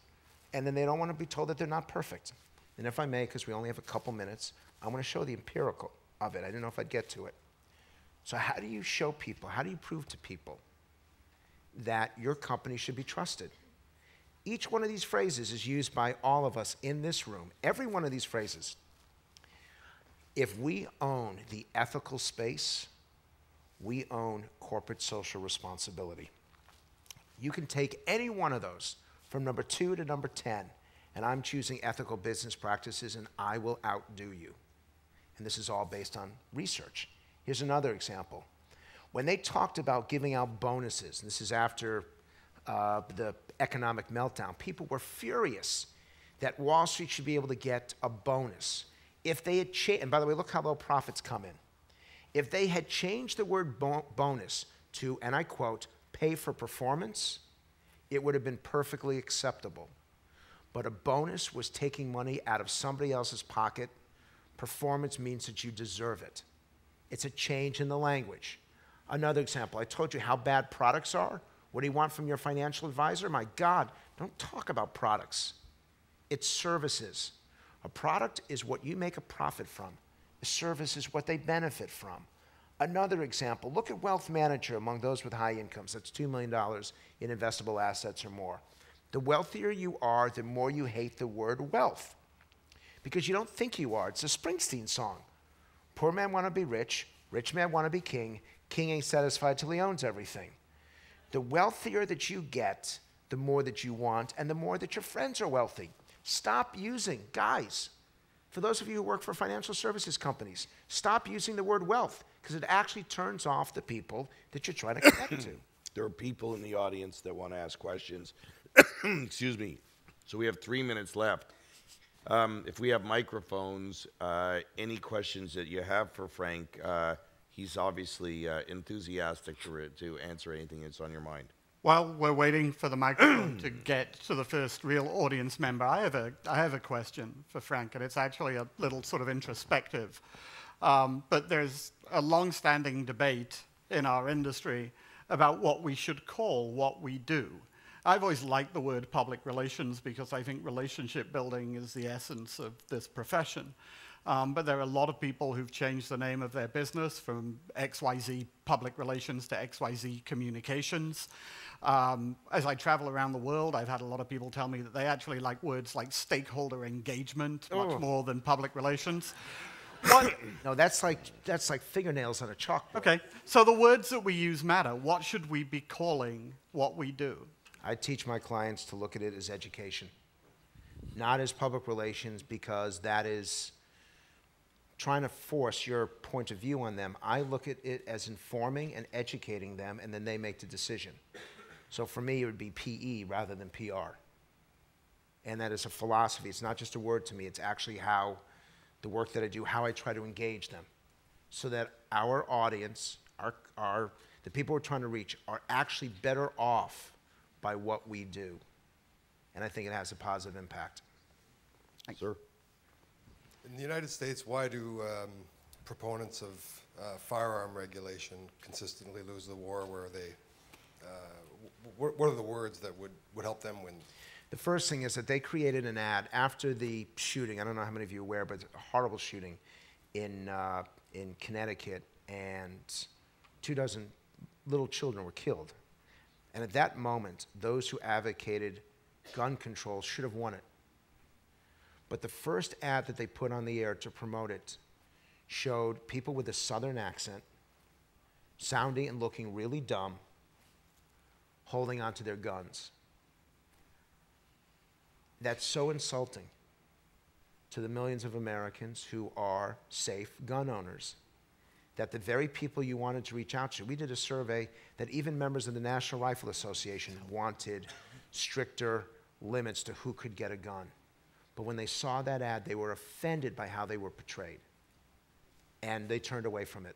And then they don't want to be told that they're not perfect. And if I may, because we only have a couple minutes, I want to show the empirical of it. I didn't know if I'd get to it. So how do you show people, how do you prove to people that your company should be trusted? Each one of these phrases is used by all of us in this room. Every one of these phrases. If we own the ethical space, we own corporate social responsibility. You can take any one of those from number 2 to number 10, and I'm choosing ethical business practices, and I will outdo you. And this is all based on research. Here's another example. When they talked about giving out bonuses, and this is after the economic meltdown, people were furious that Wall Street should be able to get a bonus. If they had changed, and by the way, look how low profits come in. If they had changed the word bonus to, and I quote, pay for performance, it would have been perfectly acceptable. But a bonus was taking money out of somebody else's pocket. Performance means that you deserve it. It's a change in the language. Another example, I told you how bad products are. What do you want from your financial advisor? My God, don't talk about products. It's services. A product is what you make a profit from. A service is what they benefit from. Another example, look at wealth manager among those with high incomes. That's $2 million in investable assets or more. The wealthier you are, the more you hate the word wealth. Because you don't think you are. It's a Springsteen song. Poor man want to be rich man want to be king ain't satisfied till he owns everything. The wealthier that you get, the more that you want, and the more that your friends are wealthy. Stop using, guys, for those of you who work for financial services companies, stop using the word wealth, because it actually turns off the people that you're trying to connect to. There are people in the audience that want to ask questions. Excuse me. So we have 3 minutes left. If we have microphones, any questions that you have for Frank, he's obviously enthusiastic to answer anything that's on your mind. While we're waiting for the microphone to get to the first real audience member, I have a question for Frank, and it's actually a little sort of introspective. But there's a long-standing debate in our industry about what we should call what we do. I've always liked the word public relations because I think relationship building is the essence of this profession. But there are a lot of people who've changed the name of their business from XYZ Public Relations to XYZ Communications. As I travel around the world, I've had a lot of people tell me that they actually like words like stakeholder engagement much more than public relations. No, that's like fingernails on a chalkboard. Okay, so the words that we use matter. What should we be calling what we do? I teach my clients to look at it as education, not as public relations, because that is trying to force your point of view on them. I look at it as informing and educating them, and then they make the decision. So for me, it would be PE rather than PR. And that is a philosophy. It's not just a word to me. It's actually how the work that I do, how I try to engage them, so that our audience, the people we're trying to reach, are actually better off by what we do. And I think it has a positive impact. Sir? In the United States, why do proponents of firearm regulation consistently lose the war? Where they, what are the words that would help them win? The first thing is that they created an ad after the shooting. I don't know how many of you are aware, but a horrible shooting in Connecticut, and 24 little children were killed. And at that moment, those who advocated gun control should have won it. But the first ad that they put on the air to promote it showed people with a southern accent, sounding and looking really dumb, holding onto their guns. That's so insulting to the millions of Americans who are safe gun owners, that the very people you wanted to reach out to, we did a survey that even members of the National Rifle Association wanted stricter limits to who could get a gun. But when they saw that ad, they were offended by how they were portrayed, and they turned away from it.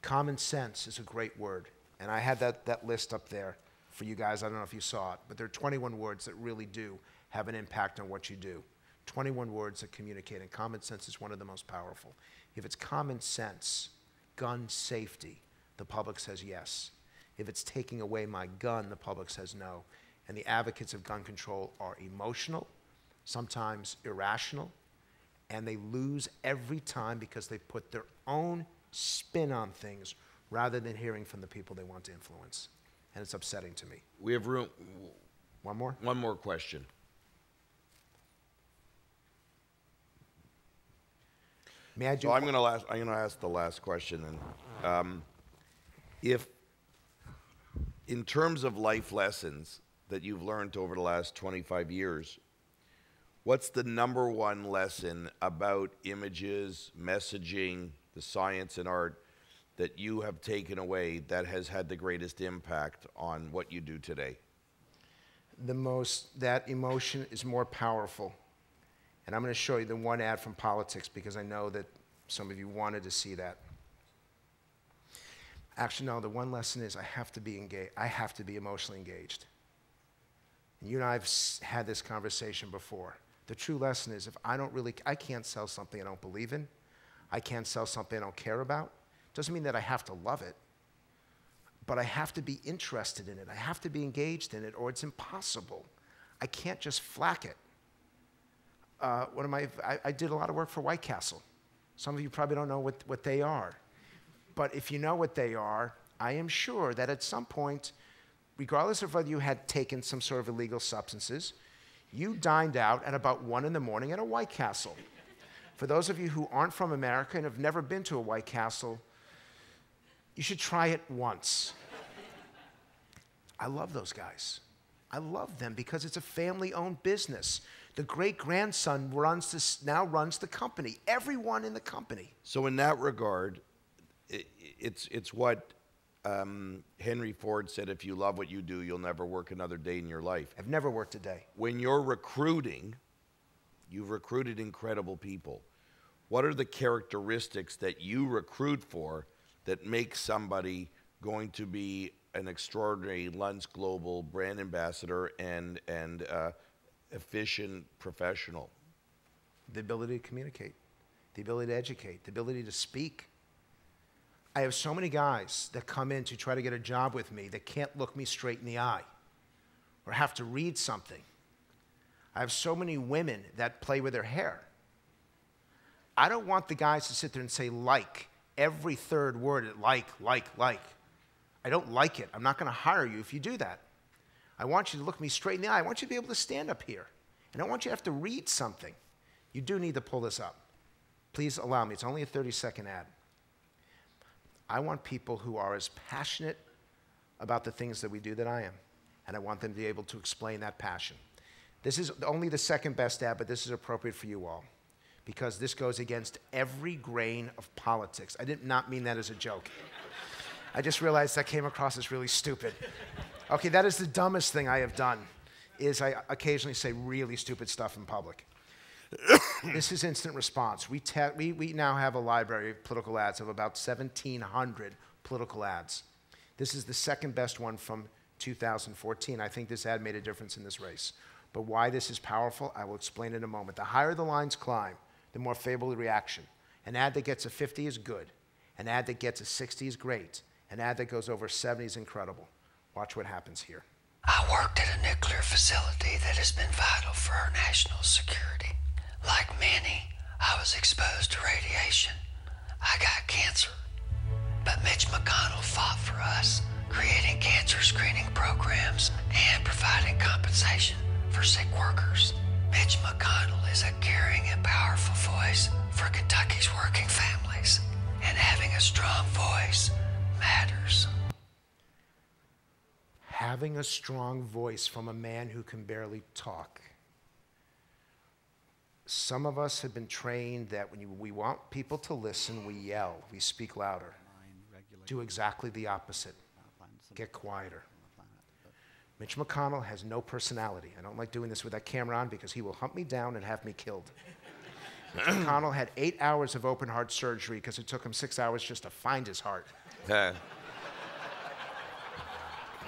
Common sense is a great word, and I had that list up there for you guys. I don't know if you saw it, but there are 21 words that really do have an impact on what you do. 21 words that communicate, and common sense is one of the most powerful. If it's common sense, gun safety, the public says yes. If it's taking away my gun, the public says no. And the advocates of gun control are emotional, sometimes irrational, and they lose every time because they put their own spin on things rather than hearing from the people they want to influence. And it's upsetting to me. We have room. One more? One more question. May I do? So I'm going to ask the last question. And if, in terms of life lessons that you've learned over the last 25 years, what's the number one lesson about images, messaging, the science and art that you have taken away that has had the greatest impact on what you do today? That emotion is more powerful. And I'm going to show you the one ad from politics because I know that some of you wanted to see that. Actually, no, the one lesson is I have to be engaged. I have to be emotionally engaged. And you and I have had this conversation before. The true lesson is I can't sell something I don't believe in. I can't sell something I don't care about. Doesn't mean that I have to love it, but I have to be interested in it. I have to be engaged in it, or it's impossible. I can't just flack it. I did a lot of work for White Castle. Some of you probably don't know what they are. But if you know what they are, I am sure that at some point, regardless of whether you had taken some sort of illegal substances, you dined out at about 1 in the morning at a White Castle. For those of you who aren't from America and have never been to a White Castle, you should try it once. I love those guys. I love them because it's a family-owned business. The great-grandson now runs the company, everyone in the company. So in that regard, it's what Henry Ford said, if you love what you do, you'll never work another day in your life. I've never worked a day. When you're recruiting, you've recruited incredible people. What are the characteristics that you recruit for that make somebody going to be an extraordinary Luntz Global brand ambassador and efficient professional? The ability to communicate, the ability to educate, the ability to speak. I have so many guys that come in to try to get a job with me that can't look me straight in the eye or have to read something. I have so many women that play with their hair. I don't want the guys to sit there and say like every third word, like. I don't like it. I'm not going to hire you if you do that. I want you to look me straight in the eye. I want you to be able to stand up here. And I want you to have to read something. You do need to pull this up. Please allow me. It's only a 30-second ad. I want people who are as passionate about the things that we do that I am. And I want them to be able to explain that passion. This is only the second best ad, but this is appropriate for you all. because this goes against every grain of politics. I did not mean that as a joke. I just realized that came across as really stupid. Okay, that is the dumbest thing I have done, is I occasionally say really stupid stuff in public. This is instant response. We now have a library of political ads of about 1,700 political ads. This is the second best one from 2014. I think this ad made a difference in this race. But why this is powerful, I will explain in a moment. The higher the lines climb, the more favorable the reaction. An ad that gets a 50 is good. An ad that gets a 60 is great. An ad that goes over 70 is incredible. Watch what happens here. I worked at a nuclear facility that has been vital for our national security. Like many, I was exposed to radiation. I got cancer. But Mitch McConnell fought for us, creating cancer screening programs and providing compensation for sick workers. Mitch McConnell is a caring and powerful voice for Kentucky's working families. And having a strong voice matters. Having a strong voice from a man who can barely talk. Some of us have been trained that when we want people to listen, we yell, we speak louder. Do exactly the opposite. Get quieter. Mitch McConnell has no personality. I don't like doing this with that camera on because he will hunt me down and have me killed. Mitch McConnell had 8 hours of open heart surgery because it took him 6 hours just to find his heart.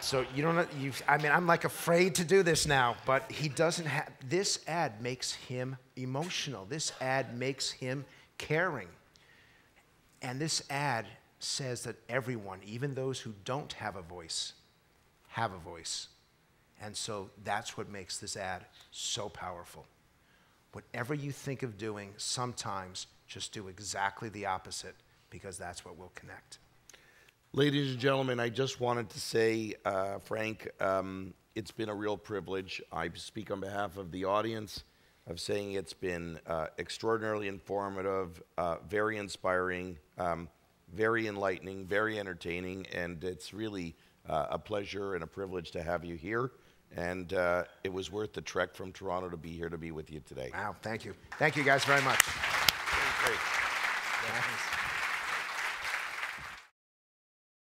So you don't know, I mean, I'm like afraid to do this now, but he doesn't have, this ad makes him emotional. This ad makes him caring. And this ad says that everyone, even those who don't have a voice, have a voice. And so that's what makes this ad so powerful. Whatever you think of doing, sometimes just do exactly the opposite, because that's what will connect. Ladies and gentlemen, I just wanted to say, Frank, it's been a real privilege. I speak on behalf of the audience of saying it's been extraordinarily informative, very inspiring, very enlightening, very entertaining, and it's really a pleasure and a privilege to have you here. And it was worth the trek from Toronto to be here to be with you today. Wow, thank you. Thank you guys very much. Great. Yeah.